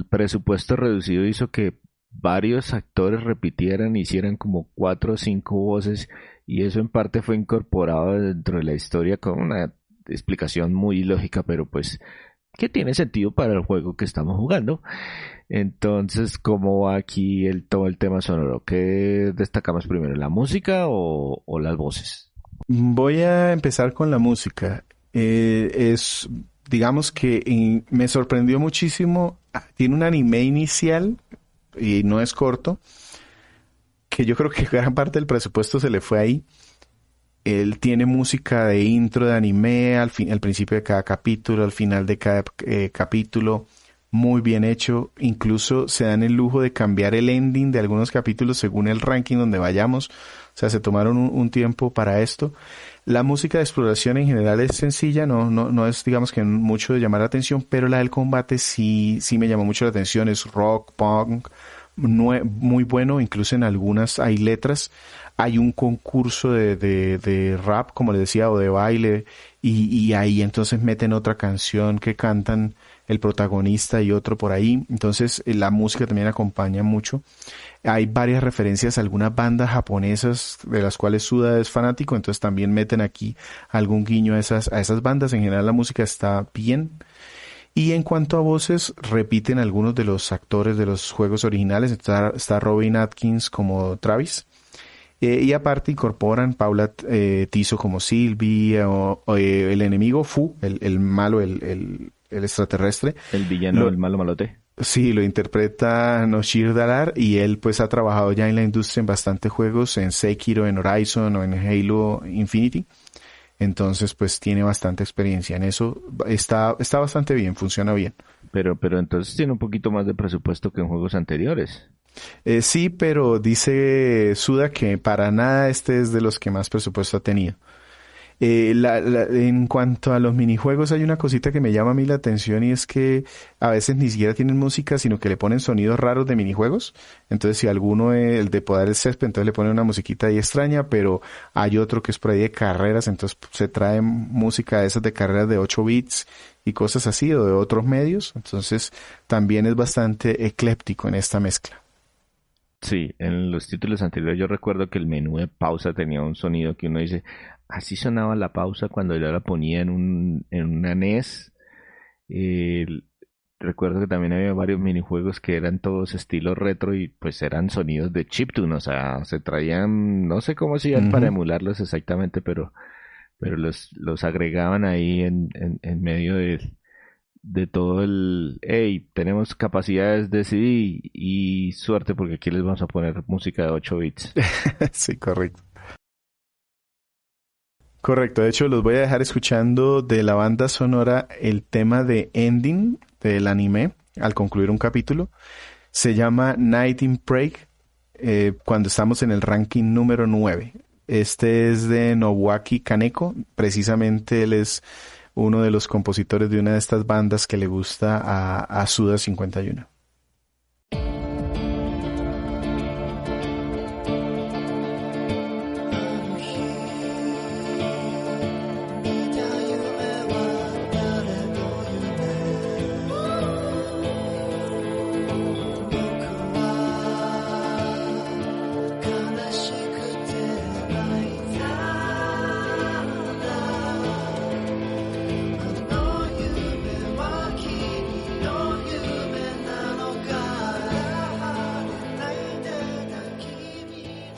presupuesto reducido hizo que varios actores repitieran, hicieran como cuatro o cinco voces, y eso en parte fue incorporado dentro de la historia con una explicación muy lógica, pero pues que tiene sentido para el juego que estamos jugando. Entonces, ¿cómo va aquí todo el tema sonoro? ¿Qué destacamos primero, la música o las voces? Voy a empezar con la música. Digamos que me sorprendió muchísimo. Tiene un anime inicial y no es corto, que yo creo que gran parte del presupuesto se le fue ahí. Él tiene música de intro de anime al principio de cada capítulo, al final de cada capítulo, muy bien hecho. Incluso se dan el lujo de cambiar el ending de algunos capítulos según el ranking donde vayamos. O sea, se tomaron un tiempo para esto. La música de exploración en general es sencilla, no es, digamos que mucho de llamar la atención, pero la del combate sí me llamó mucho la atención. Es rock, punk, muy bueno, incluso en algunas hay letras. Hay un concurso de rap, como les decía, o de baile, y ahí entonces meten otra canción que cantan el protagonista y otro por ahí. Entonces la música también acompaña mucho. Hay varias referencias a algunas bandas japonesas de las cuales Suda es fanático, entonces también meten aquí algún guiño a esas bandas. En general la música está bien. Y en cuanto a voces, repiten algunos de los actores de los juegos originales. Está Robin Atkins como Travis. Y aparte incorporan Paula Tiso como Sylvie, o el enemigo Fu, el malo, el extraterrestre. El villano, el malo malote. Sí, lo interpreta Noshir Dalar, y él pues ha trabajado ya en la industria en bastantes juegos, en Sekiro, en Horizon o en Halo Infinity. Entonces pues tiene bastante experiencia en eso. Está bastante bien, funciona bien. Pero entonces tiene un poquito más de presupuesto que en juegos anteriores. Sí, pero dice Suda que para nada este es de los que más presupuesto ha tenido. En cuanto a los minijuegos, hay una cosita que me llama a mí la atención, y es que a veces ni siquiera tienen música, sino que le ponen sonidos raros de minijuegos. Entonces, si alguno, el de podar el césped, entonces le ponen una musiquita ahí extraña, pero hay otro que es por ahí de carreras, entonces se trae música de esas de carreras de 8 bits y cosas así, o de otros medios. Entonces, también es bastante ecléptico en esta mezcla. Sí, en los títulos anteriores yo recuerdo que el menú de pausa tenía un sonido que uno dice, así sonaba la pausa cuando yo la ponía en una NES. Eh, Recuerdo que también había varios minijuegos que eran todos estilo retro y pues eran sonidos de chiptune, o sea, se traían, no sé cómo hacían para emularlos exactamente, pero los agregaban ahí en medio de todo hey, tenemos capacidades de CD y suerte porque aquí les vamos a poner música de 8 bits. Sí, correcto. Correcto, de hecho los voy a dejar escuchando de la banda sonora el tema de ending del anime al concluir un capítulo. Se llama Night in Prague, cuando estamos en el ranking número 9. Este es de Nobuaki Kaneko, precisamente él es uno de los compositores de una de estas bandas que le gusta a Suda 51.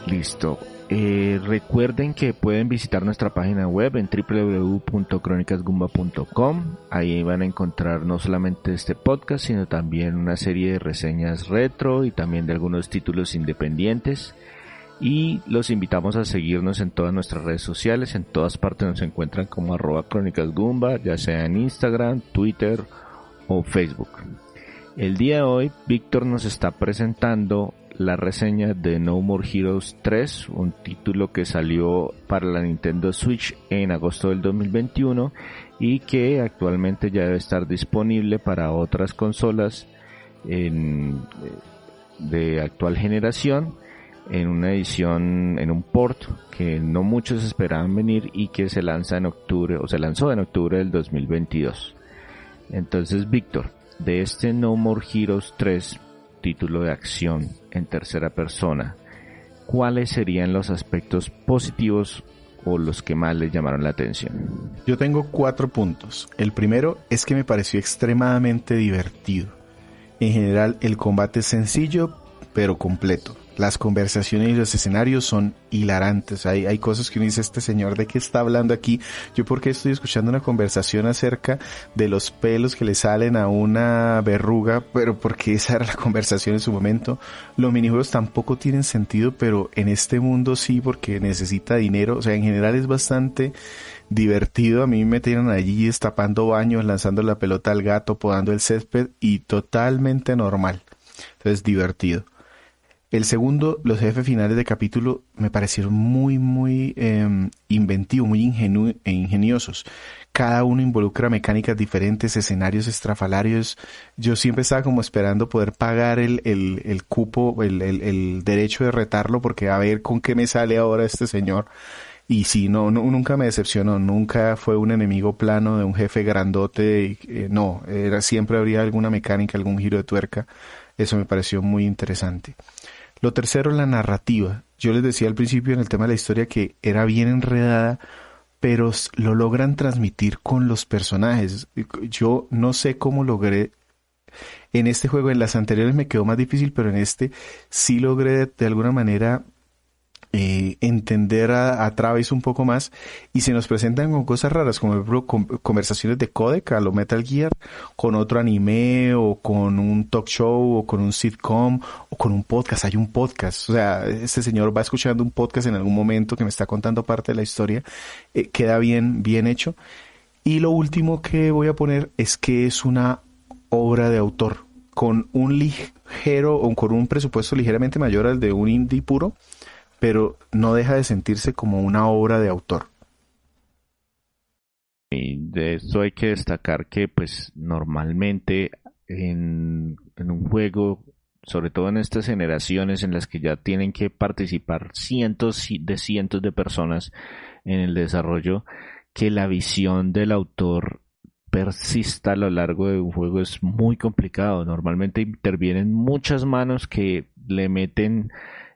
Listo. Recuerden que pueden visitar nuestra página web en www.cronicasgumba.com. Ahí van a encontrar no solamente este podcast, sino también una serie de reseñas retro y también de algunos títulos independientes. Y los invitamos a seguirnos en todas nuestras redes sociales. En todas partes nos encuentran como @cronicasgumba, ya sea en Instagram, Twitter o Facebook. El día de hoy, Víctor nos está presentando la reseña de No More Heroes 3, un título que salió para la Nintendo Switch en agosto del 2021 y que actualmente ya debe estar disponible para otras consolas de actual generación, en una edición, en un port que no muchos esperaban venir y que se lanza en octubre, o se lanzó en octubre del 2022. Entonces, Víctor, de este No More Heroes 3, título de acción en tercera persona, ¿cuáles serían los aspectos positivos o los que más les llamaron la atención? Yo tengo 4 puntos. El primero es que me pareció extremadamente divertido. En general, el combate es sencillo, pero completo. Las conversaciones y los escenarios son hilarantes. Hay cosas que uno dice, este señor, ¿de qué está hablando aquí? Yo, ¿por qué estoy escuchando una conversación acerca de los pelos que le salen a una verruga? Pero porque esa era la conversación en su momento. Los minijuegos tampoco tienen sentido, pero en este mundo sí, porque necesita dinero. O sea, en general es bastante divertido. A mí me tienen allí destapando baños, lanzando la pelota al gato, podando el césped, y totalmente normal. Entonces, divertido. El segundo, los jefes finales de capítulo me parecieron muy inventivos, muy ingeniosos. Cada uno involucra mecánicas diferentes, escenarios estrafalarios. Yo siempre estaba como esperando poder pagar el cupo, el derecho de retarlo, porque a ver con qué me sale ahora este señor. Y sí, nunca me decepcionó, nunca fue un enemigo plano de un jefe grandote, siempre habría alguna mecánica, algún giro de tuerca. Eso me pareció muy interesante. Lo tercero, la narrativa. Yo les decía al principio en el tema de la historia que era bien enredada, pero lo logran transmitir con los personajes. Yo no sé cómo logré en este juego. En las anteriores me quedó más difícil, pero en este sí logré de alguna manera entender a Travis un poco más, y se nos presentan con cosas raras, como por ejemplo conversaciones de codec a lo Metal Gear, con otro anime, o con un talk show, o con un sitcom, o con un podcast. Hay un podcast, o sea, este señor va escuchando un podcast en algún momento que me está contando parte de la historia. Queda bien hecho. Y lo último que voy a poner es que es una obra de autor, con un ligero, o con un presupuesto ligeramente mayor al de un indie puro, pero no deja de sentirse como una obra de autor. Y de esto hay que destacar que pues normalmente en un juego, sobre todo en estas generaciones en las que ya tienen que participar cientos de personas en el desarrollo, que la visión del autor persista a lo largo de un juego es muy complicado. Normalmente intervienen muchas manos que le meten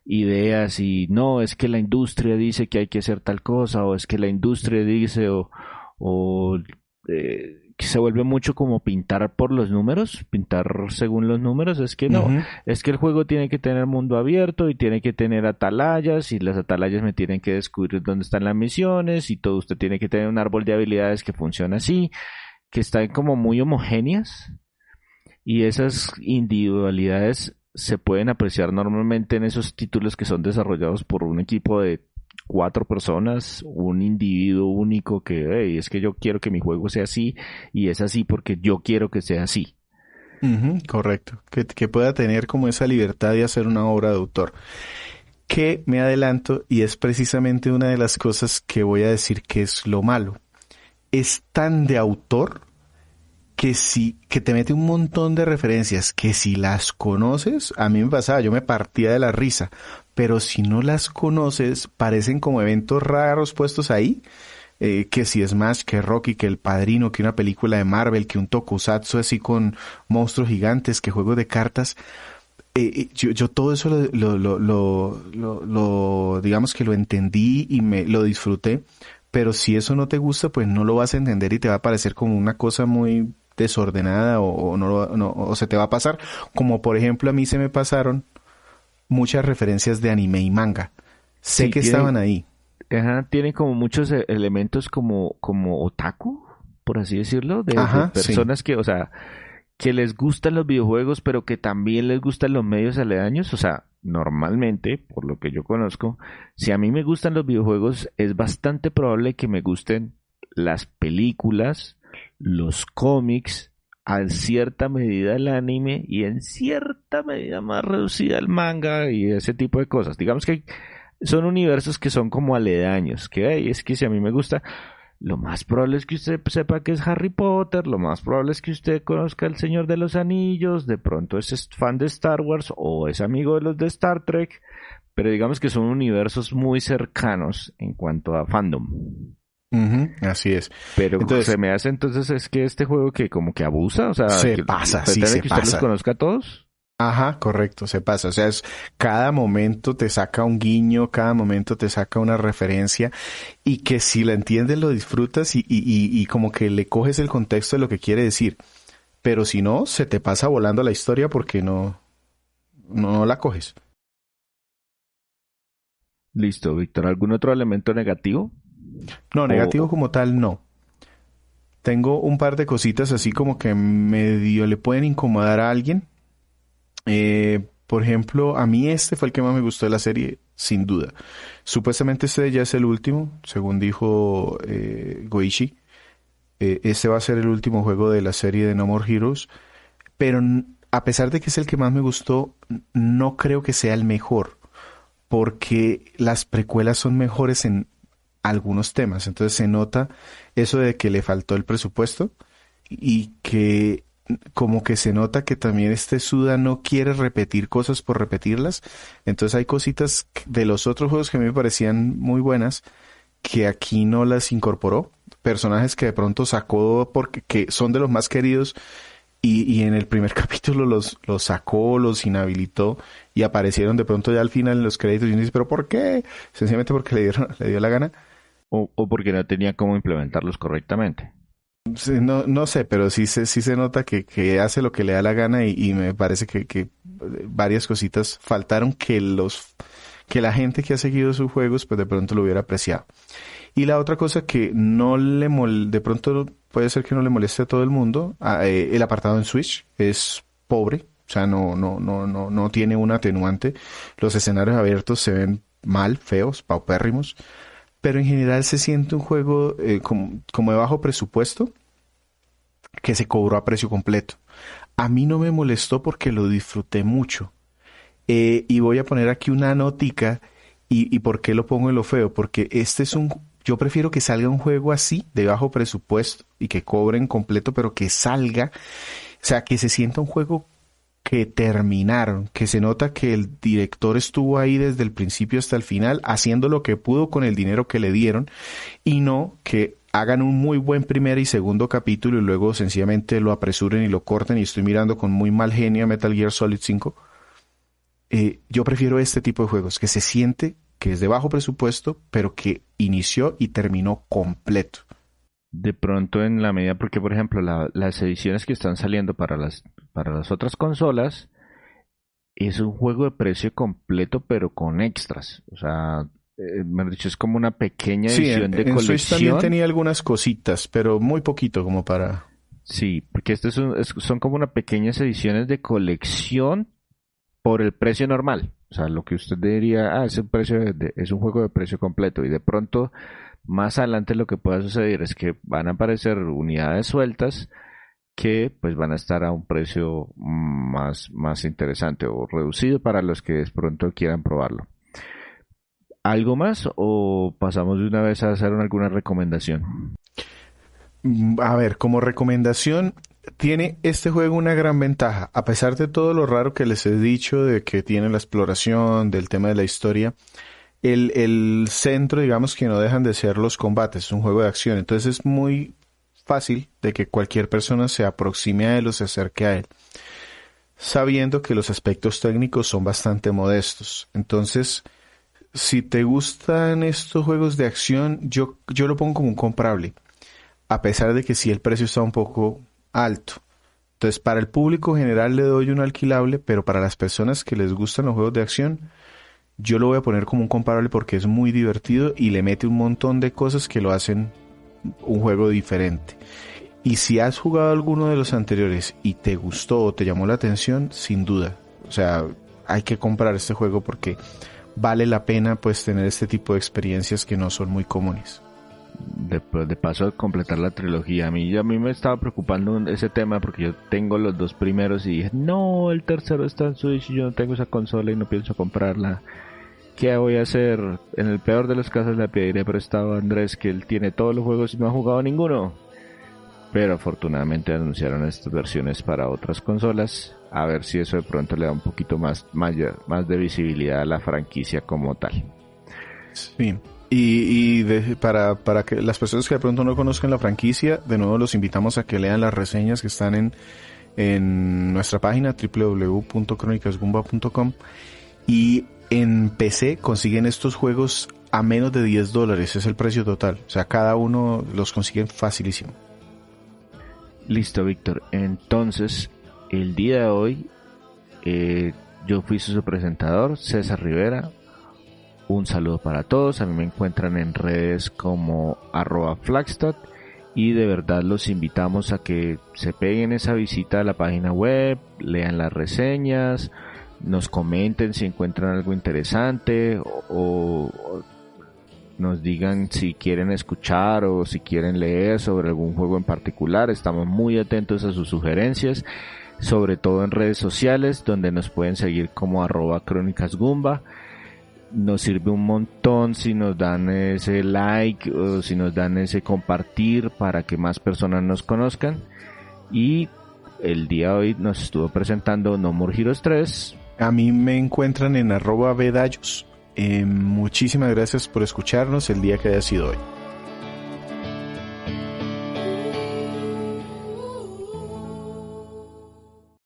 ideas, y no, es que la industria dice que hay que hacer tal cosa, o es que la industria dice, o que se vuelve mucho como pintar por los números, pintar según los números. Es que no, es que el juego tiene que tener mundo abierto y tiene que tener atalayas, y las atalayas me tienen que descubrir dónde están las misiones, y todo usted tiene que tener un árbol de habilidades que funciona así, que están como muy homogéneas, y esas individualidades se pueden apreciar normalmente en esos títulos que son desarrollados por un equipo de 4 personas, un individuo único que, hey, es que yo quiero que mi juego sea así, y es así porque yo quiero que sea así. Correcto, que pueda tener como esa libertad de hacer una obra de autor. Que me adelanto, y es precisamente una de las cosas que voy a decir que es lo malo. Es tan de autor que te mete un montón de referencias que si las conoces, a mí me pasaba, yo me partía de la risa, pero si no las conoces, parecen como eventos raros puestos ahí, que si Smash, que Rocky, que El Padrino, que una película de Marvel, que un tokusatsu así con monstruos gigantes, que juegos de cartas. Yo todo eso lo digamos que lo entendí y lo disfruté, pero si eso no te gusta, pues no lo vas a entender y te va a parecer como una cosa muy desordenada, o se te va a pasar, como por ejemplo a mí se me pasaron muchas referencias de anime y manga. Sé que estaban ahí. Tiene como muchos elementos como otaku, por así decirlo, de personas que, o sea, que les gustan los videojuegos, pero que también les gustan los medios aledaños. O sea, normalmente, por lo que yo conozco, si a mí me gustan los videojuegos, es bastante probable que me gusten las películas, los cómics, a cierta medida el anime, y en cierta medida más reducida el manga y ese tipo de cosas. Digamos que son universos que son como aledaños, que hey, es que si a mí me gusta, lo más probable es que usted sepa que es Harry Potter, lo más probable es que usted conozca El Señor de los Anillos, de pronto es fan de Star Wars o es amigo de los de Star Trek, pero digamos que son universos muy cercanos en cuanto a fandom. Así es. Pero entonces, se me hace entonces es que este juego que como que abusa, o sea, se pasa, sí, se que pasa. usted los conozca a todos. Ajá, correcto, se pasa. O sea, cada momento te saca un guiño, cada momento te saca una referencia y que si la entiendes lo disfrutas y como que le coges el contexto de lo que quiere decir. Pero si no, se te pasa volando la historia porque no la coges. Listo, Víctor. ¿Algún otro elemento negativo? No, negativo O, como tal, no. Tengo un par de cositas así como que medio le pueden incomodar a alguien. Por ejemplo, a mí este fue el que más me gustó de la serie, sin duda. Supuestamente este ya es el último, según dijo Goichi. Este va a ser el último juego de la serie de No More Heroes. Pero a pesar de que es el que más me gustó, no creo que sea el mejor. Porque las precuelas son mejores en algunos temas. Entonces se nota eso de que le faltó el presupuesto y que como que se nota que también este Suda no quiere repetir cosas por repetirlas. Entonces hay cositas de los otros juegos que a mí me parecían muy buenas que aquí no las incorporó. Personajes que de pronto sacó porque que son de los más queridos y en el primer capítulo los sacó, los inhabilitó y aparecieron de pronto ya al final en los créditos y uno dice, ¿pero por qué? Sencillamente porque le dio la gana. o porque no tenía cómo implementarlos correctamente. Sí, no sé, pero sí se nota que hace lo que le da la gana y me parece que varias cositas faltaron que la gente que ha seguido sus juegos pues de pronto lo hubiera apreciado. Y la otra cosa que de pronto puede ser que no le moleste a todo el mundo, el apartado en Switch es pobre, o sea, no tiene un atenuante. Los escenarios abiertos se ven mal, feos, paupérrimos, pero en general se siente un juego como de bajo presupuesto que se cobró a precio completo. A mí no me molestó porque lo disfruté mucho. Y voy a poner aquí una notica. ¿Y por qué lo pongo en lo feo? Porque yo prefiero que salga un juego así, de bajo presupuesto, y que cobren completo, pero que salga, o sea, que se sienta un juego que terminaron, que se nota que el director estuvo ahí desde el principio hasta el final, haciendo lo que pudo con el dinero que le dieron, y no que hagan un muy buen primer y segundo capítulo y luego sencillamente lo apresuren y lo corten y estoy mirando con muy mal genio a Metal Gear Solid 5. Yo prefiero este tipo de juegos, que se siente que es de bajo presupuesto, pero que inició y terminó completo. De pronto en la medida, porque por ejemplo las ediciones que están saliendo para las otras consolas es un juego de precio completo pero con extras. O sea, mejor dicho, es como una pequeña Sí, edición de en Switch también colección. tenía algunas cositas, pero muy poquito como para... Sí, porque son como unas pequeñas ediciones de colección por el precio normal. O sea, lo que usted diría, es un precio es un juego de precio completo. Y de pronto, más adelante lo que pueda suceder es que van a aparecer unidades sueltas que pues van a estar a un precio más interesante o reducido para los que de pronto quieran probarlo. ¿Algo más o pasamos de una vez a hacer alguna recomendación? A ver, como recomendación, tiene este juego una gran ventaja. A pesar de todo lo raro que les he dicho, de que tiene la exploración, del tema de la historia, el centro, digamos que no dejan de ser los combates, es un juego de acción. Entonces es muy fácil de que cualquier persona se aproxime a él o se acerque a él, sabiendo que los aspectos técnicos son bastante modestos. Entonces, si te gustan estos juegos de acción, yo lo pongo como un comprable, a pesar de que sí el precio está un poco alto. Entonces, para el público general le doy un alquilable, pero para las personas que les gustan los juegos de acción, yo lo voy a poner como un comparable porque es muy divertido y le mete un montón de cosas que lo hacen un juego diferente. Y si has jugado alguno de los anteriores y te gustó o te llamó la atención, sin duda, o sea, hay que comprar este juego porque vale la pena pues tener este tipo de experiencias que no son muy comunes. De paso a completar la trilogía, a mí me estaba preocupando ese tema porque yo tengo los dos primeros y dije, no, el tercero está en Switch y yo no tengo esa consola y no pienso comprarla. ¿Qué voy a hacer? En el peor de los casos le pediré prestado a Andrés, que él tiene todos los juegos y no ha jugado ninguno. Pero afortunadamente anunciaron estas versiones para otras consolas, a ver si eso de pronto le da un poquito más de visibilidad a la franquicia como tal. Sí. Para que las personas que de pronto no conozcan la franquicia, de nuevo los invitamos a que lean las reseñas que están en nuestra página www.cronicasgumba.com, y en PC consiguen estos juegos a menos de $10, es el precio total. O sea, cada uno los consiguen facilísimo. Listo, Víctor. Entonces, el día de hoy, yo fui su presentador, César Rivera. Un saludo para todos. A mí me encuentran en redes como @Flagstad, y de verdad los invitamos a que se peguen esa visita a la página web, lean las reseñas, nos comenten si encuentran algo interesante, o nos digan si quieren escuchar o si quieren leer sobre algún juego en particular. Estamos muy atentos a sus sugerencias, sobre todo en redes sociales, donde nos pueden seguir como @crónicasgumba. Nos sirve un montón si nos dan ese like o si nos dan ese compartir para que más personas nos conozcan. Y el día de hoy nos estuvo presentando No More Heroes 3. A mí me encuentran en @Bedallos. Muchísimas gracias por escucharnos el día que haya sido hoy.